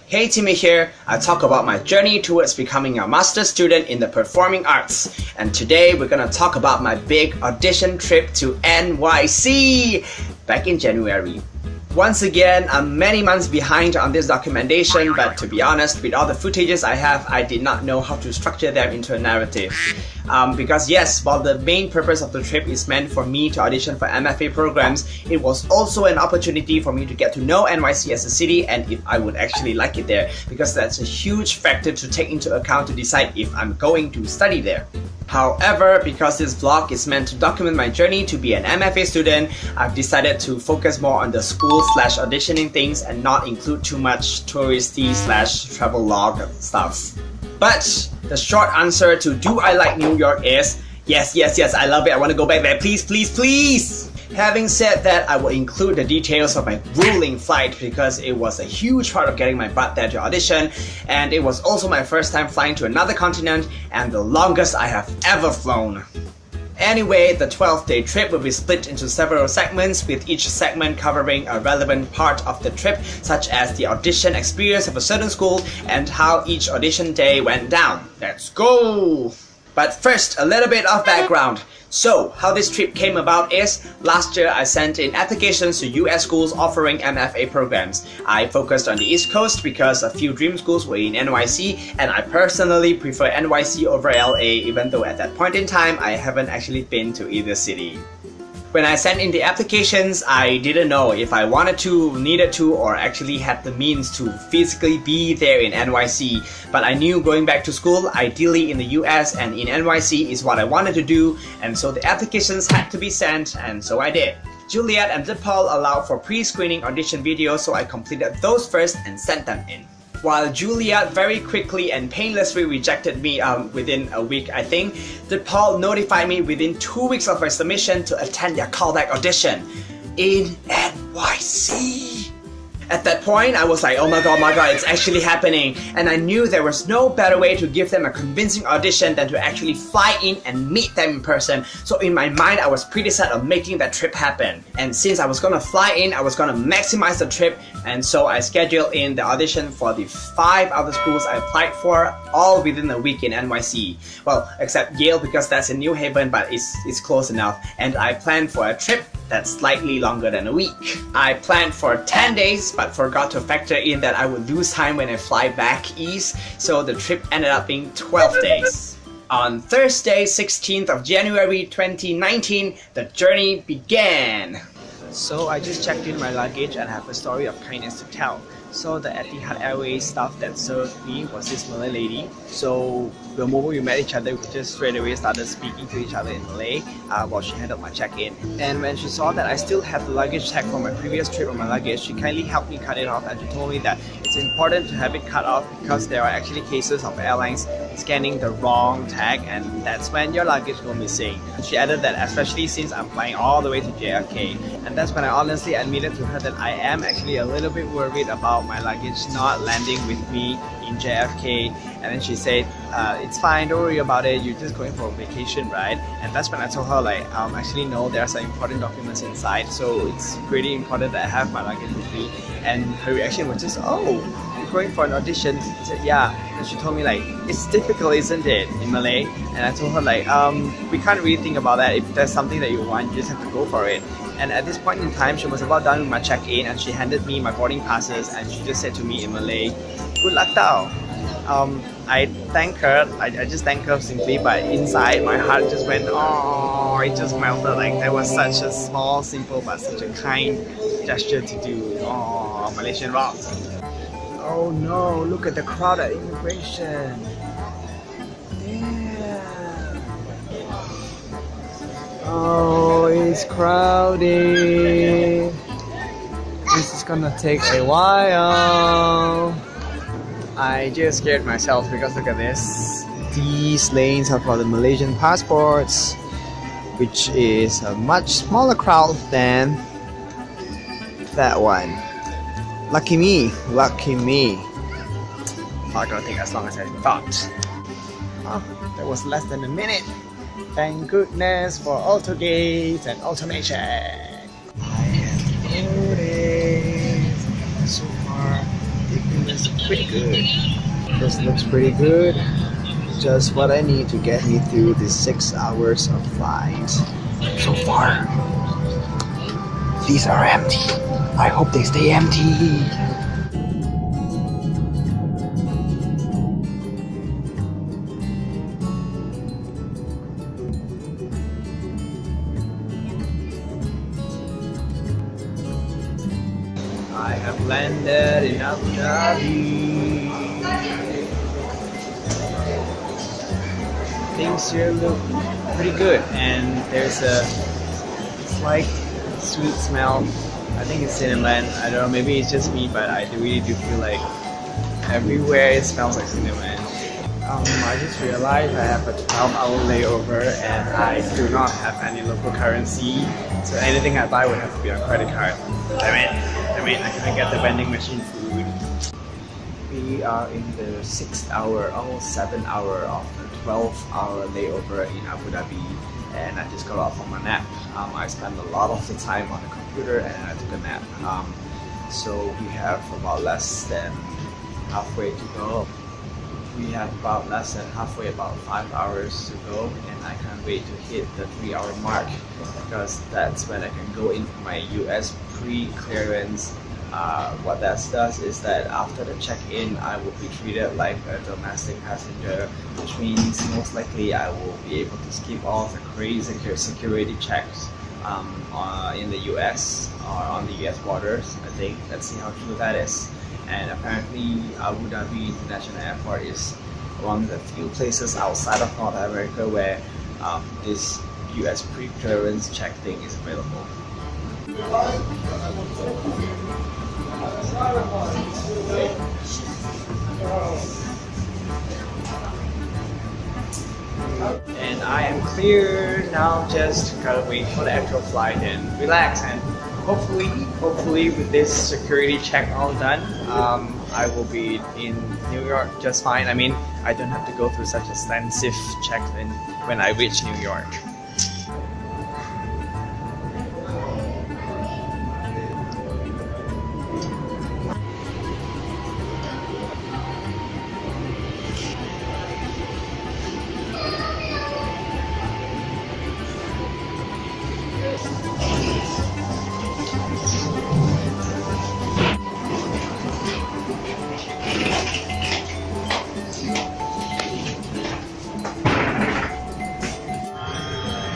Hey Timmy here. I talk about my journey towards becoming a master's student in the performing arts. And today we're gonna talk about my big audition trip to NYC back in January. Once again, I'm many months behind on this documentation, but to be honest, with all the footages I have, I did not know how to structure them into a narrative. Because yes, while the main purpose of the trip is meant for me to audition for MFA programs, it was also an opportunity for me to get to know NYC as a city and if I would actually like it there, because that's a huge factor to take into account to decide if I'm going to study there. However, because this vlog is meant to document my journey to be an MFA student, I've decided to focus more on the school/auditioning things and not include too much touristy/travel log stuff. But the short answer to do I like New York is yes, I love it. I want to go back there. Please, please, please. Having said that, I will include the details of my grueling flight because it was a huge part of getting my butt there to audition, and it was also my first time flying to another continent and the longest I have ever flown. Anyway, the 12-day trip will be split into several segments, with each segment covering a relevant part of the trip, such as the audition experience of a certain school and how each audition day went down. Let's go! But first, a little bit of background. So, how this trip came about is, last year I sent in applications to US schools offering MFA programs. I focused on the East Coast because a few dream schools were in NYC, and I personally prefer NYC over LA, even though at that point in time I haven't actually been to either city. When I sent in the applications, I didn't know if I wanted to, needed to, or actually had the means to physically be there in NYC. But I knew going back to school, ideally in the US and in NYC, is what I wanted to do, and so the applications had to be sent, and so I did. Juliet and DePaul allowed for pre-screening audition videos, so I completed those first and sent them in. While Juliet very quickly and painlessly rejected me within a week, I think, DePaul notified me within 2 weeks of my submission to attend their callback audition in NYC. At that point, I was like, oh my god, it's actually happening. And I knew there was no better way to give them a convincing audition than to actually fly in and meet them in person. So in my mind, I was pretty set on making that trip happen. And since I was gonna fly in, I was gonna maximize the trip. And so I scheduled in the audition for the 5 other schools I applied for, all within a week in NYC. Well, except Yale because that's in New Haven, but it's close enough. And I planned for a trip that's slightly longer than a week. I planned for 10 days, but forgot to factor in that I would lose time when I fly back east, so the trip ended up being 12 days. On Thursday, 16th of January 2019, the journey began. So I just checked in my luggage and have a story of kindness to tell. So the Etihad Airways staff that served me was this Malay lady. So the moment we met each other, we just straight away started speaking to each other in Malay while she handled my check-in. And when she saw that I still had the luggage tag from my previous trip on my luggage, she kindly helped me cut it off, and she told me that it's important to have it cut off because there are actually cases of airlines scanning the wrong tag, and that's when your luggage go missing. She added that especially since I'm flying all the way to JFK, and that's when I honestly admitted to her that I am actually a little bit worried about my luggage not landing with me in JFK. And then she said, it's fine, don't worry about it, you're just going for a vacation, right? And that's when I told her like, actually no, there are some important documents inside, so it's pretty important that I have my luggage with me. And her reaction was just, oh, you're going for an audition? I said, yeah. And she told me like, it's difficult, isn't it, in Malay? And I told her like, we can't really think about that. If there's something that you want, you just have to go for it. And at this point in time, she was about done with my check-in, and she handed me my boarding passes, and she just said to me in Malay, good luck tau. I thank her, I just thank her simply, but inside my heart just went, oh, it just melted. Like that was such a small, simple, but such a kind gesture to do. Oh, Malaysian rocks. Oh no, look at the crowd at immigration. Yeah. Oh, it's crowded. This is gonna take a while. I just scared myself because look at this. These lanes are for the Malaysian passports, which is a much smaller crowd than that one. Lucky me, lucky me. Not gonna take as long as I thought. Oh, that was less than a minute. Thank goodness for auto gates and automation. I am loading. So far, taking this pretty good. This looks pretty good. Just what I need to get me through the 6 hours of flight. So far, these are empty. I hope they stay empty. I have landed in Abu Dhabi. Things here look pretty good, and there's a slight sweet smell. I think it's cinnamon. I don't know, maybe it's just me, but I really do feel like everywhere it smells like cinnamon. I just realized I have a 12-hour layover and I do not have any local currency, so anything I buy would have to be on credit card. Damn it, I can't get the vending machine food. We are in the 6th hour, almost 7th hour of the 12-hour layover in Abu Dhabi, and I just got off from a nap. I spent a lot of the time on the computer and I took a nap. So we have about less than halfway to go. We have about less than halfway, about 5 hours to go, and I can't wait to hit the 3-hour mark because that's when I can go in for my US pre-clearance. What that does is that after the check-in, I will be treated like a domestic passenger, which means most likely I will be able to skip all the crazy security checks in the US or on the US borders. I think, let's see how true that is. And apparently Abu Dhabi International Airport is one of the few places outside of North America where this US pre-clearance check thing is available. And I am clear now, just gotta wait for the actual flight and relax, and hopefully with this security check all done, I will be in New York just fine. I mean, I don't have to go through such extensive checks when I reach New York.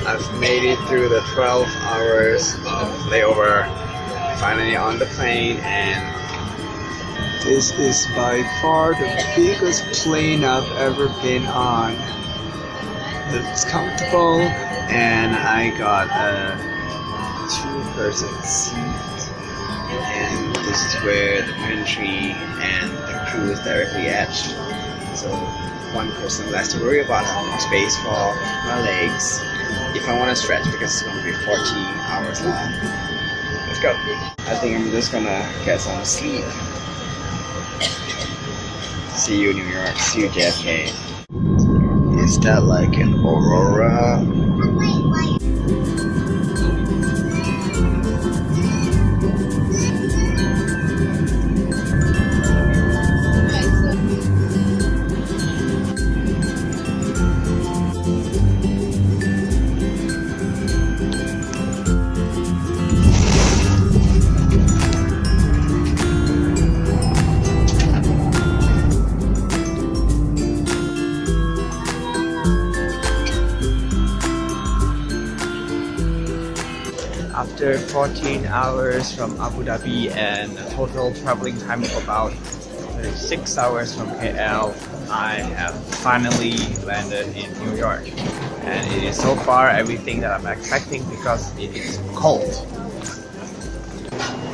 I've made it through the 12 hours of layover, finally on the plane, and this is by far the biggest plane I've ever been on. It's comfortable, and I got a 2-person seat, and this is where the pantry and the crew is directly at. So one person will have to worry about having space for my legs if I want to stretch, because it's going to be 14 hours long. Let's go. I think I'm just gonna get some sleep. See you New York, see you JFK. Is that like an aurora? After 14 hours from Abu Dhabi and a total traveling time of about 36 hours from KL, I have finally landed in New York. And it is so far everything that I'm expecting because it is cold.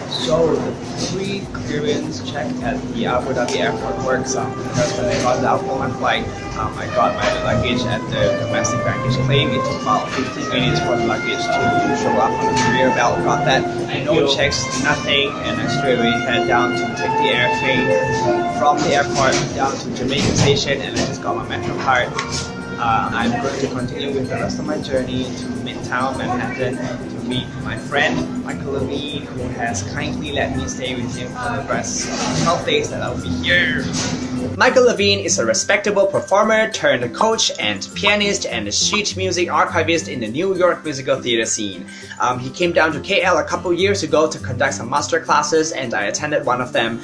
So the pre-clearance check at the Abu Dhabi airport works because when I got out for my flight, I got my luggage at the domestic baggage claim. It took about 15 minutes for the luggage to show up on the conveyor belt. Got that, no checks, nothing, and I straight away head down to take the airplane from the airport down to Jamaica Station, and I just got my Metro card. I'm going to continue with the rest of my journey to Midtown Manhattan to meet my friend Michael Levine, who has kindly let me stay with him for the rest of the 12 days that I'll be here. Michael Levine is a respectable performer turned coach and pianist and sheet music archivist in the New York musical theater scene. He came down to KL a couple years ago to conduct some master classes, and I attended one of them.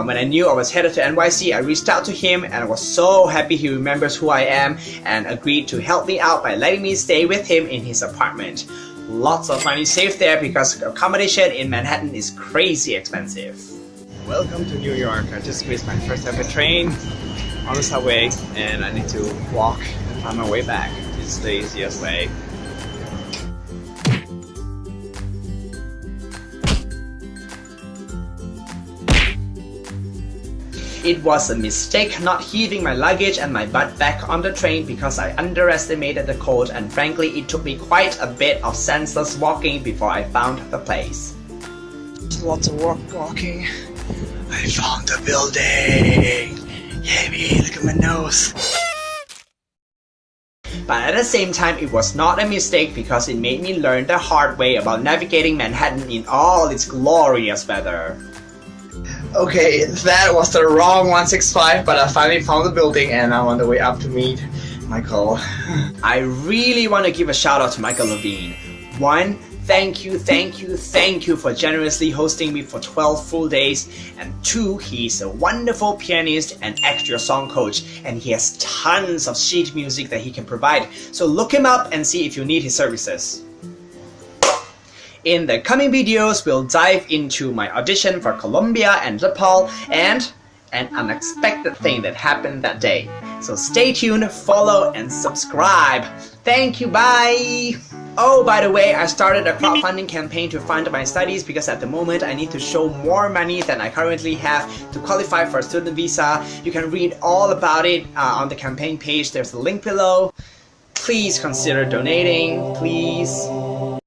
When I knew I was headed to NYC, I reached out to him and I was so happy he remembers who I am and agreed to help me out by letting me stay with him in his apartment. Lots of money saved there because accommodation in Manhattan is crazy expensive. Welcome to New York. I just missed my first ever train on the subway and I need to walk and find my way back. It's the easiest way. It was a mistake not heaving my luggage and my butt back on the train because I underestimated the cold, and frankly it took me quite a bit of senseless walking before I found the place. Lots of walking. I found the building! Yay, look at my nose! But at the same time, it was not a mistake because it made me learn the hard way about navigating Manhattan in all its glorious weather. Okay, that was the wrong 165, but I finally found the building and I'm on the way up to meet Michael. I really want to give a shout out to Michael Levine. One, thank you for generously hosting me for 12 full days. And two, he's a wonderful pianist and extra song coach, and he has tons of sheet music that he can provide. So look him up and see if you need his services. In the coming videos, we'll dive into my audition for Columbia and DePaul and an unexpected thing that happened that day. So stay tuned, follow, and subscribe. Thank you, bye! Oh, by the way, I started a crowdfunding campaign to fund my studies because at the moment I need to show more money than I currently have to qualify for a student visa. You can read all about it on the campaign page. There's a link below. Please consider donating, please.